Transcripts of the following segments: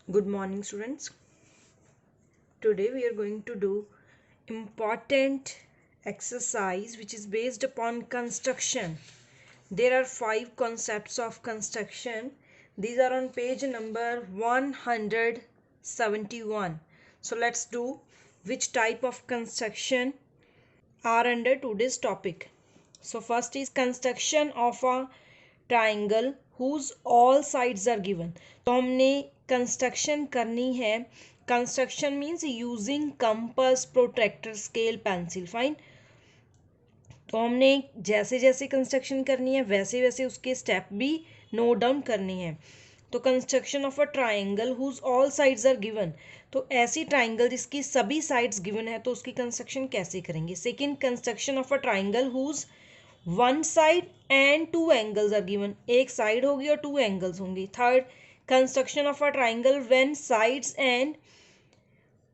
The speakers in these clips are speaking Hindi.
Good morning, students. Today we are going to do important exercise which is based upon construction. There are 5 concepts of construction. These are on page number 171. So let's do which type of construction are under today's topic. So first is construction of a triangle whose all sides are given. तो हमने कंस्ट्रक्शन करनी है. Construction means using compass, protractor, scale, pencil. Fine. तो हमने जैसे जैसे कंस्ट्रक्शन करनी है वैसे वैसे उसके स्टेप भी नोट डाउन करने हैं. तो construction of a triangle whose all sides are given. तो ऐसी ट्राइंगल जिसकी सभी साइड्स गिवन है तो उसकी कंस्ट्रक्शन कैसे करेंगे. Second, construction of a triangle whose one side and two angles are given. एक साइड होगी और टू एंगल्स होंगी. Third, construction of a triangle when sides and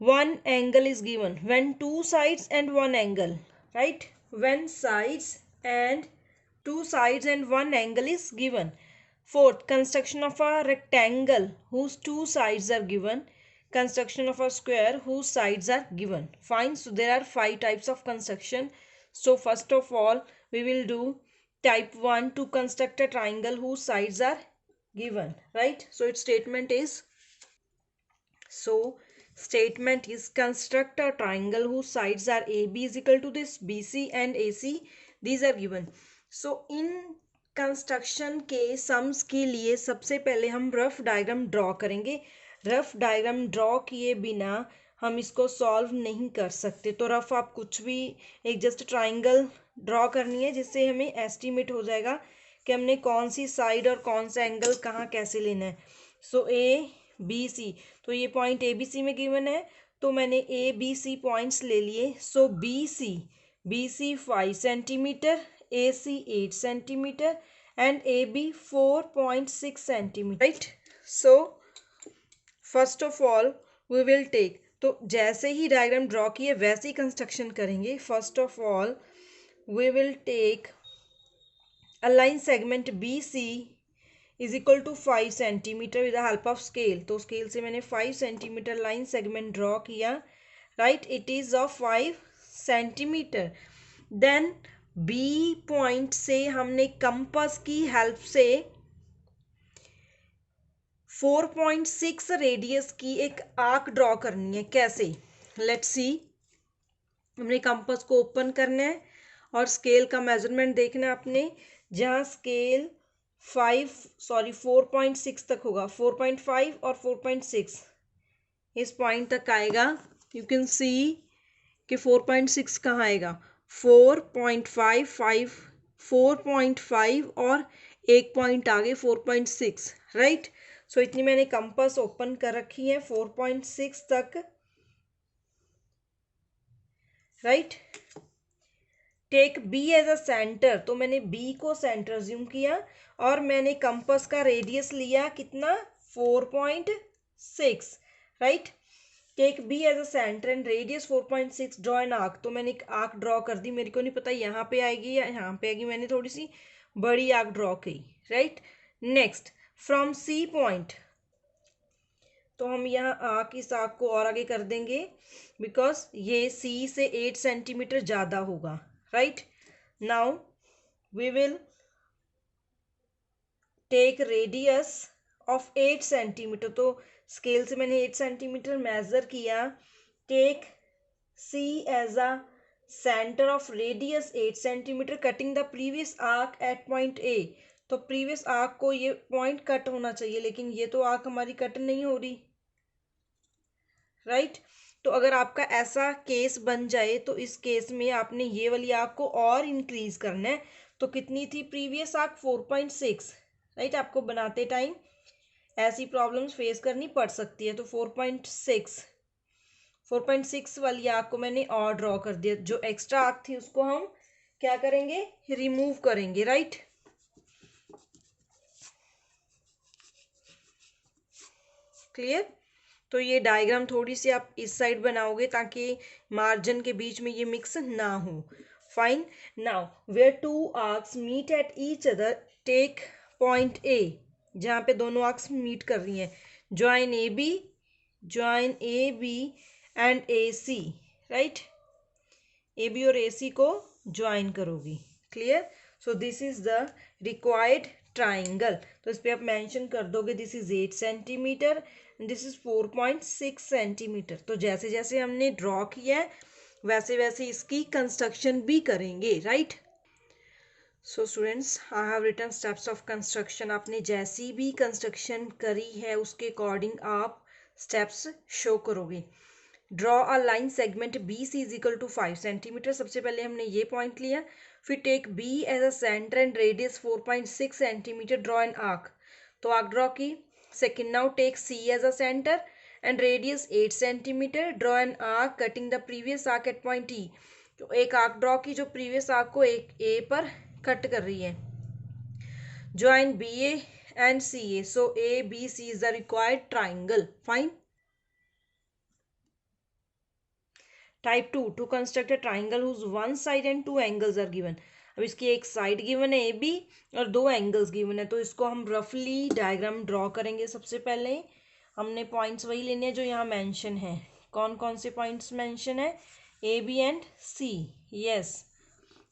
one angle is given. When two sides and one angle, right? When sides and two sides and one angle is given. Fourth, construction of a rectangle whose two sides are given. Construction of a square whose sides are given. Fine. So there are 5 types of construction. So first of all we will do type 1, to construct a triangle whose sides are given, right? So its statement is, statement is construct a triangle whose sides are AB is equal to this BC and AC. These are given. So in construction के सम्स के लिए सबसे पहले हम रफ डायग्राम ड्रॉ करेंगे. रफ डायग्राम ड्रॉ किए बिना हम इसको सॉल्व नहीं कर सकते. तो रफ आप कुछ भी एक जस्ट ट्राइंगल ड्रॉ करनी है जिससे हमें एस्टिमेट हो जाएगा कि हमने कौन सी साइड और कौन सा एंगल कहाँ कैसे लेना है. सो ए बी सी, तो ये पॉइंट ए बी सी में गिवन है तो मैंने ए बी सी पॉइंट्स ले लिए. So B C 5 centimetre, A C 8 centimetre and AB 4.6 centimeter, right? So first of all we will take, तो जैसे ही डायग्राम ड्रॉ किए वैसे ही कंस्ट्रक्शन करेंगे. First of all we will take a line segment BC is equal to 5 centimeter with the help of scale. तो स्केल से मैंने 5 सेंटीमीटर लाइन सेगमेंट ड्रॉ किया, right? It is of 5 centimetre. Then B point से हमने कंपास की हेल्प से 4.6 रेडियस की एक आर्क ड्रॉ करनी है. कैसे? Let's see. हमने कंपास को ओपन करना है और स्केल का मेजरमेंट देखना है आपने. जहाँ स्केल 4.6 तक होगा, 4.5 और 4.6 इस पॉइंट तक आएगा. यू कैन सी कि 4.6 कहाँ आएगा. 4.5 4.5 और एक पॉइंट आगे 4.6, राइट? सो इतनी मैंने कंपास ओपन कर रखी है 4.6 तक, right? Take B as a centre, तो मैंने बी को सेंटर अज्यूम किया और मैंने कंपास का रेडियस लिया कितना, 4.6, right? Take B as a centre and radius 4.6, draw an arc. तो मैंने एक आर्क ड्रॉ कर दी. मेरे को नहीं पता यहाँ पे आएगी या यहाँ पे आएगी, मैंने थोड़ी सी बड़ी आर्क ड्रॉ की, right? Next, from C point, तो हम यहाँ आर्क, इस आर्क को और आगे कर देंगे बिकॉज ये सी से 8 सेंटीमीटर ज़्यादा होगा, right? Now we will take radius of 8 centimetre. तो स्केल से मैंने 8 सेंटीमीटर मेजर किया. Take C as a centre of radius 8 centimetre, cutting the previous arc at point A. तो प्रीवियस आर्क को ये पॉइंट कट होना चाहिए, लेकिन ये तो आर्क हमारी कट नहीं हो रही, राइट? तो अगर आपका ऐसा केस बन जाए तो इस केस में आपने ये वाली आर्क को और इंक्रीज करना है. तो कितनी थी प्रीवियस आर्क, 4.6, राइट? आपको बनाते टाइम ऐसी प्रॉब्लम्स फेस करनी पड़ सकती है. तो 4.6 वाली आर्क को मैंने और ड्रॉ कर दिया. जो एक्स्ट्रा आर्क थी उसको हम क्या करेंगे, रिमूव करेंगे, राइट? क्लियर? तो ये डायग्राम थोड़ी सी आप इस साइड बनाओगे ताकि मार्जिन के बीच में ये मिक्स ना हो. Fine. Now where two arcs meet at each other, take point A, जहाँ पे दोनों आर्क्स मीट कर रही हैं. join AB and AC, right? AB और AC को ज्वाइन करोगी, clear? So this is the required triangle. तो इस पे आप मेंशन कर दोगे this is 8 centimetre, this is 4.6 centimetre. तो जैसे जैसे हमने ड्रॉ किया है वैसे वैसे इसकी कंस्ट्रक्शन भी करेंगे, right? So students, I have written steps of construction. आपने जैसी भी कंस्ट्रक्शन करी है उसके अकॉर्डिंग आप स्टेप्स शो करोगे। Draw a line segment B C is equal to 5 centimetre. सबसे पहले हमने ये पॉइंट लिया, फिर take B as a centre and radius 4.6 centimetre, draw an arc. तो आर्क ड्रॉ की। Second, now take C as a centre and radius 8 centimetre, draw an arc cutting the previous arc at point ई। तो एक आर्क ड्रॉ की जो प्रीवियस आर्क को एक ए पर कट कर रही है। Join B A and C A, so A B C is the required triangle, fine. Type 2, to construct a triangle whose one side and two angles are given. अब इसकी एक साइड गिवन है ए बी और दो एंगल्स गिवन है, तो इसको हम रफली डायग्राम ड्रॉ करेंगे। सबसे पहले हमने पॉइंट्स वही लेने हैं जो यहाँ मेंशन है। कौन कौन से पॉइंट्स मेंशन है? A B and C, yes.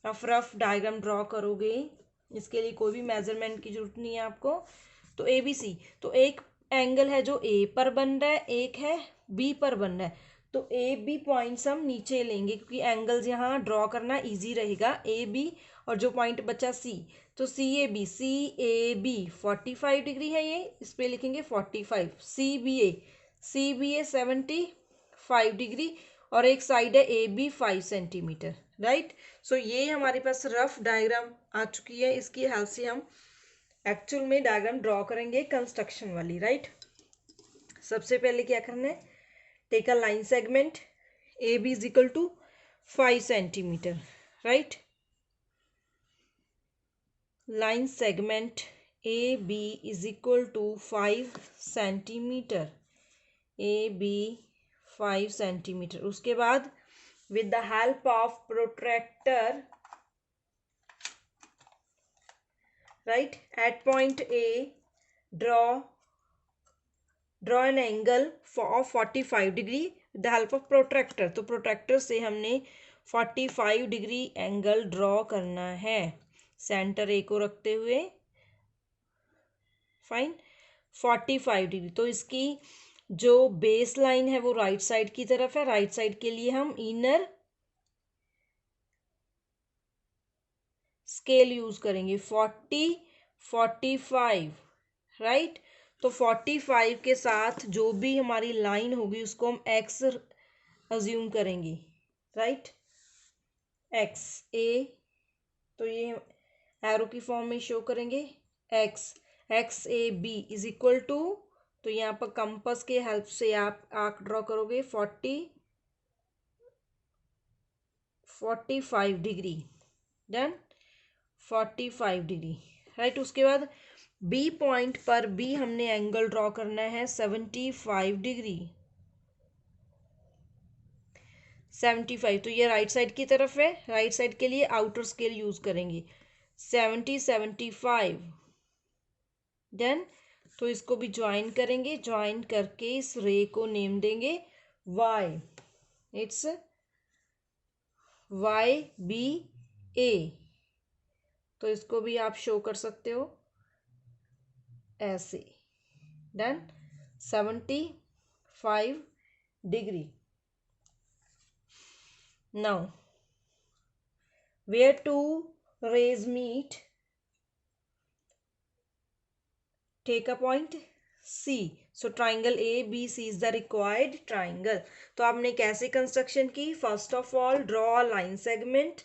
अब रफ डायग्राम ड्रॉ करोगे, इसके लिए कोई भी मेजरमेंट की जरूरत नहीं है आपको। तो ए बी सी, तो एक एंगल है जो ए पर बन रहा है, एक है बी पर बन रहा है। तो ए बी पॉइंट्स हम नीचे लेंगे क्योंकि एंगल्स यहाँ ड्रॉ करना इजी रहेगा। ए बी और जो पॉइंट बचा सी, तो सी ए बी 45 डिग्री है, ये इस पे लिखेंगे 45। सी बी ए 75 डिग्री और एक साइड है ए बी 5 सेंटीमीटर, राइट? सो ये हमारे पास रफ डायग्राम आ चुकी है, इसकी हेल्प से हम एक्चुअल में डायग्राम ड्रॉ करेंगे कंस्ट्रक्शन वाली, राइट? सबसे पहले क्या करना है? Take a line segment A B is equal to 5 centimetre, right? Line segment A B is equal to 5 centimetre, A B 5 centimetre. उसके बाद with the help of protractor, right, at point A draw an angle of 45 degree with the help of protractor। तो protractor से हमने 45 डिग्री एंगल ड्रॉ करना है सेंटर ए को रखते हुए, फाइन। 45 डिग्री, तो इसकी जो बेस लाइन है वो राइट साइड की तरफ है। राइट साइड के लिए हम इनर स्केल यूज करेंगे 45, राइट? तो 45 के साथ जो भी हमारी लाइन होगी उसको हम एक्स अज्यूम करेंगे, राइट? एक्स ए, तो ये एरो की फॉर्म में शो करेंगे X A B is equal to, तो यहाँ पर कंपास के हेल्प से आप आर्क ड्रॉ करोगे 45 डिग्री, डन। 45 degree, right? उसके बाद बी पॉइंट पर भी हमने एंगल ड्रॉ करना है 75 डिग्री, 75। तो ये राइट साइड की तरफ है, राइट साइड के लिए आउटर स्केल यूज करेंगे 75, डन। तो इसको भी ज्वाइन करेंगे, ज्वाइन करके इस रे को नेम देंगे वाई, इट्स वाई बी ए। तो इसको भी आप शो कर सकते हो ऐसे, done. 75 degree. Now where two rays meet, take a point C, so triangle ABC is the required triangle। तो आपने कैसे कंस्ट्रक्शन की? First of all draw a line segment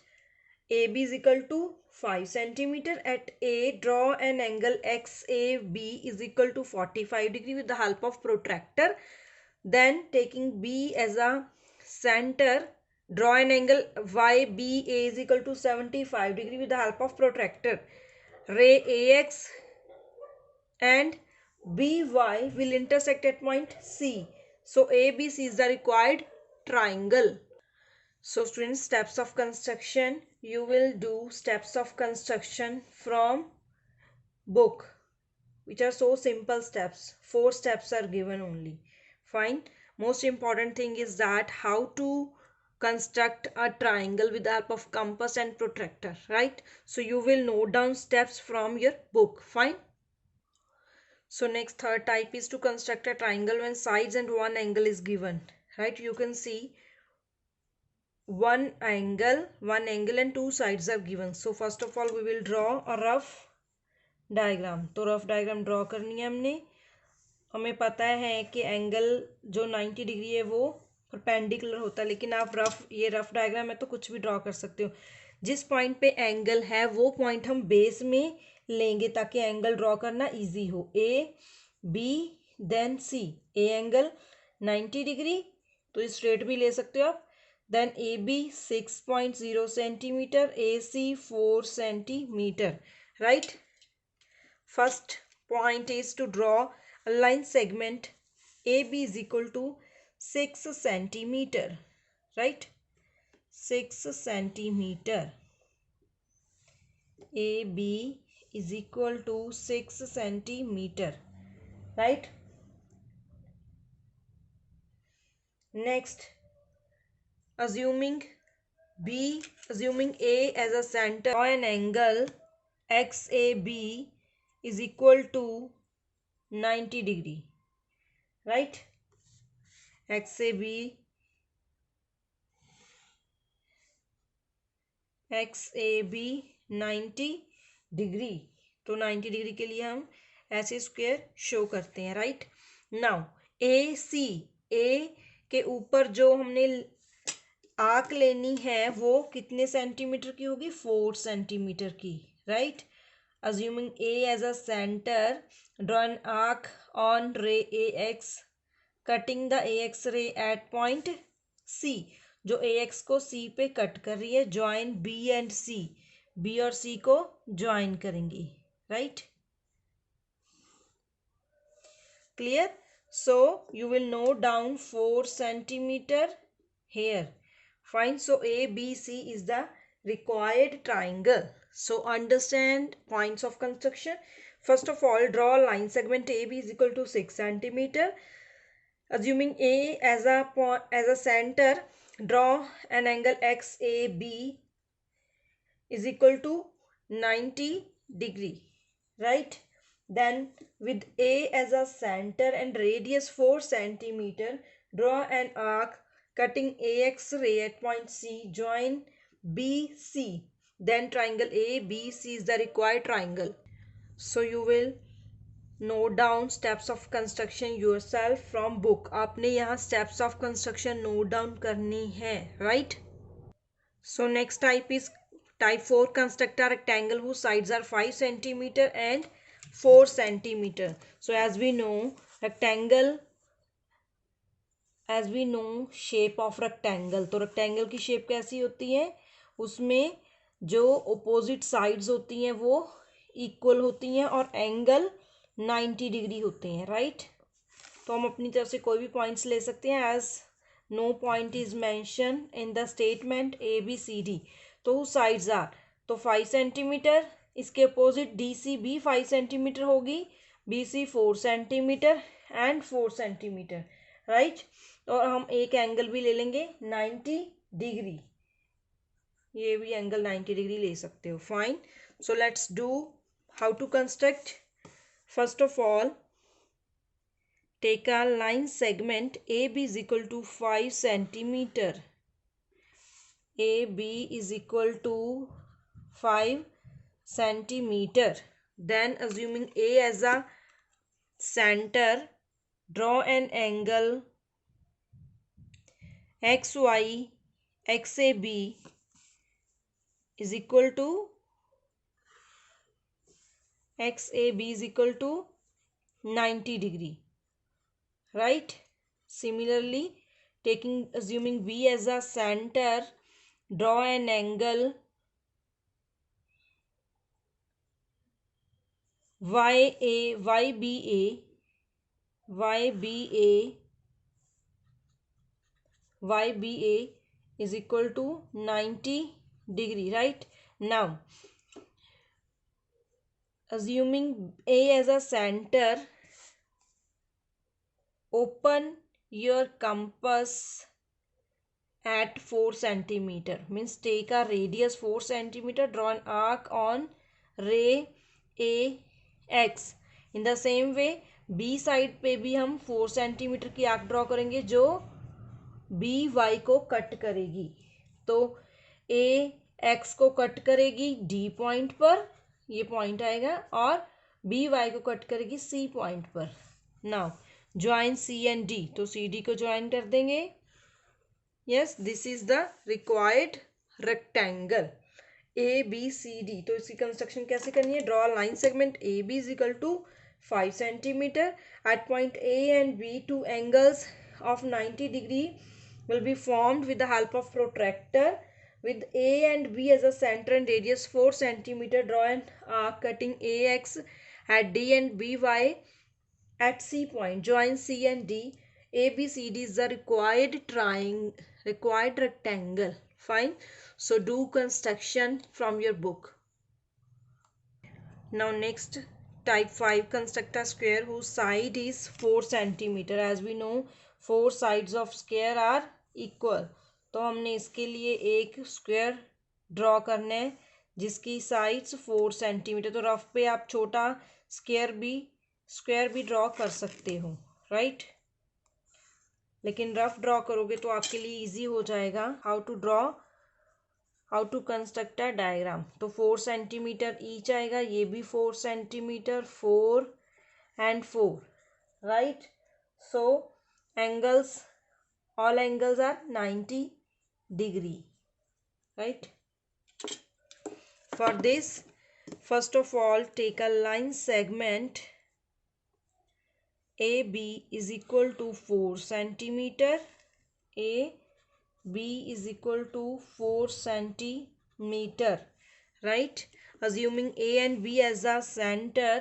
AB is equal to 5 centimeter at A, draw an angle XAB is equal to 45 degree with the help of protractor। Then taking B as a center, draw an angle YBA is equal to 75 degree with the help of protractor। Ray AX and BY will intersect at point C, so ABC is the required triangle। So students, steps of construction, you will do steps of construction from book, which are so simple steps. 4 steps are given only. Fine. Most important thing is that how to construct a triangle with the help of compass and protractor, right? So you will note down steps from your book. Fine. So next, third type is to construct a triangle when sides and one angle is given, right? You can see one angle and two sides are given. So first of all we will draw a rough diagram. तो रफ डायग्राम ड्रॉ करनी है हमने. हमें पता है कि एंगल जो 90 डिग्री है वो परपेंडिकुलर होता है, लेकिन आप ये रफ डायग्राम है तो कुछ भी ड्रॉ कर सकते हो. जिस पॉइंट पे एंगल है वो पॉइंट हम बेस में लेंगे ताकि एंगल ड्रॉ करना इजी हो. A B then C. A angle 90 degree तो स्ट्रेट भी ले सकते हो आप. Then A B 6.0 centimetre, A C 4 centimetre, right. First point is to draw a line segment AB is equal to 6 centimeter, right? 6 centimeter. AB is equal to 6 centimeter, right? Next, assuming A as a center, draw an angle XAB is equal to 90 degree, right? XAB 90 degree. तो 90 डिग्री के लिए हम ऐसे स्क्वायर शो करते हैं, राइट. नाउ ए के ऊपर जो हमने आर्क लेनी है वो कितने सेंटीमीटर की होगी? 4 सेंटीमीटर की, right. Assuming A as a center, draw an arc on ray AX, cutting the AX ray at point C. जो AX को C पे कट कर रही है. Join B and C. B और C को join करेंगी, right? Clear? So you will note down 4 centimeter here. Fine. So ABC is the required triangle. So understand points of construction. First of all, draw a line segment AB is equal to 6 centimeter. Assuming A as a center, draw an angle XAB is equal to 90 degree, right? Then with A as a center and radius 4 centimeter, draw an arc cutting AX ray at point C, join BC. Then triangle ABC is the required triangle. So you will note down steps of construction yourself from book. आपने यहाँ steps of construction note down करनी है, right? So next type is type 4, construct a rectangle whose sides are 5 centimeter and 4 centimeter. So as we know shape of rectangle. तो rectangle की shape कैसी होती है? उसमें जो opposite sides होती हैं वो equal होती हैं और angle 90 डिग्री होते हैं, right? तो हम अपनी तरफ से कोई भी points ले सकते हैं as no point is mentioned in the statement ABCD. तो sides are तो 5 सेंटीमीटर, इसके अपोजिट DC भी 5 सेंटीमीटर होगी, BC 4 centimetre and 4 centimetre, right. और हम एक एंगल भी ले लेंगे 90 डिग्री. ये भी एंगल 90 डिग्री ले सकते हो. Fine. So let's do how to construct. First of all, take a line segment AB is equal to 5 centimeter. AB is equal to 5 centimeter. Then assuming A as a center, draw an angle XY XAB is equal to XAB is equal to 90 degree. Right. Similarly, assuming B as a center, draw an angle YBA is equal to 90 degree, right? Now assuming A as a center, open your compass at 4 centimeter, means take a radius 4 centimeter, draw an arc on ray AX. in the same way B side पे भी हम 4 सेंटीमीटर की आर्क ड्रॉ करेंगे जो BY को कट करेगी। तो AX को कट करेगी D पॉइंट पर, ये पॉइंट आएगा, और BY को कट करेगी C पॉइंट पर। Now join C and D, तो CD को ज्वाइन कर देंगे। Yes, this is the required rectangle ABCD। तो इसकी कंस्ट्रक्शन कैसे करनी है? Draw line segment AB is equal to 5 centimetre at point A and B, two angles of 90 degree will be formed with the help of protractor with A and B as a center and radius 4 centimeter. Draw an arc cutting AX at D and BY at C point. Join C and D. ABCD is the required rectangle. Fine. So do construction from your book. Now next, type 5, construct a square whose side is 4 centimeter. As we know, 4 sides of square are equal. तो हमने इसके लिए एक स्क्वायर ड्रॉ करना है जिसकी साइड्स 4 सेंटीमीटर। तो रफ पे आप छोटा स्क्वायर भी ड्रॉ कर सकते हो, राइट। लेकिन रफ ड्रॉ करोगे तो आपके लिए इजी हो जाएगा how to construct a diagram. तो 4 सेंटीमीटर ईच आएगा, ये भी 4 centimetre, 4 and 4, right. So angles, all angles are 90 degree, right? For this, first of all, take a line segment AB is equal to 4 centimeter. AB is equal to 4 centimeter, right? Assuming A and B as a center,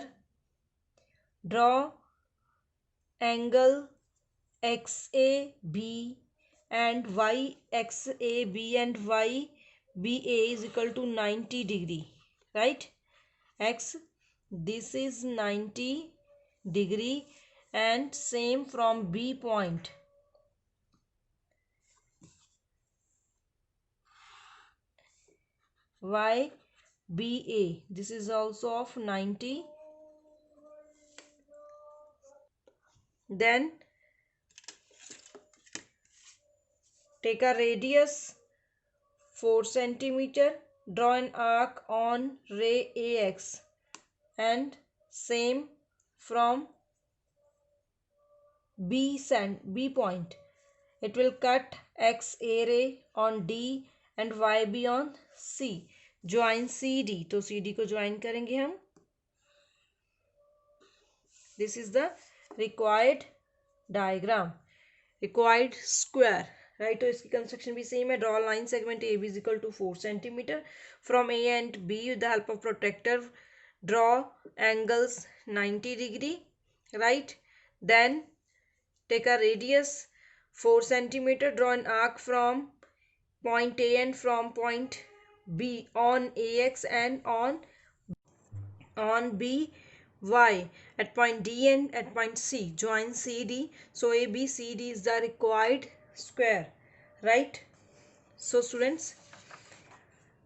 draw angle XAB and YXAB and YBA is equal to 90 degree, right? This is 90 degree, and same from B point. YBA, this is also of 90. Then take a radius 4 centimeter, draw an arc on ray AX, and same from B point. It will cut XA ray on D and YB on C. Join CD, तो CD को ज्वाइन करेंगे हम। This is the required diagram, required square, right? तो इसकी कंस्ट्रक्शन भी सेम है। Draw line segment AB is equal to 4 centimeter from A and B with the help of protractor. Draw angles 90 degree, right? Then take a radius 4 centimeter, draw an arc from point A and from point B on AX and on BY at point D and at point C. Join CD. So ABCD is the required square, right? So students,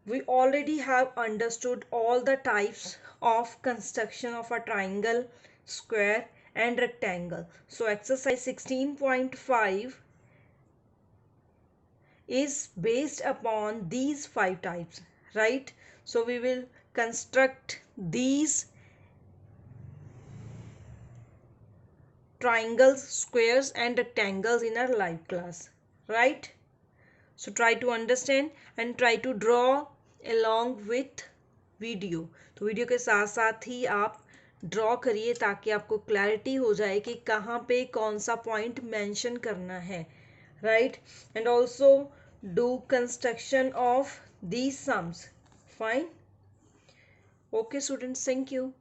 we already have understood all the types of construction of a triangle, square and rectangle. So exercise 16.5 is based upon these 5 types, right? So we will construct these triangles, squares and rectangles in our live class, right? So try to understand and try to draw along with video. तो वीडियो के साथ साथ ही आप ड्रॉ करिए ताकि आपको क्लैरिटी हो जाए कि कहाँ पे कौन सा पॉइंट मेंशन करना है, right? And also do construction of these sums. Fine. Okay students, thank you.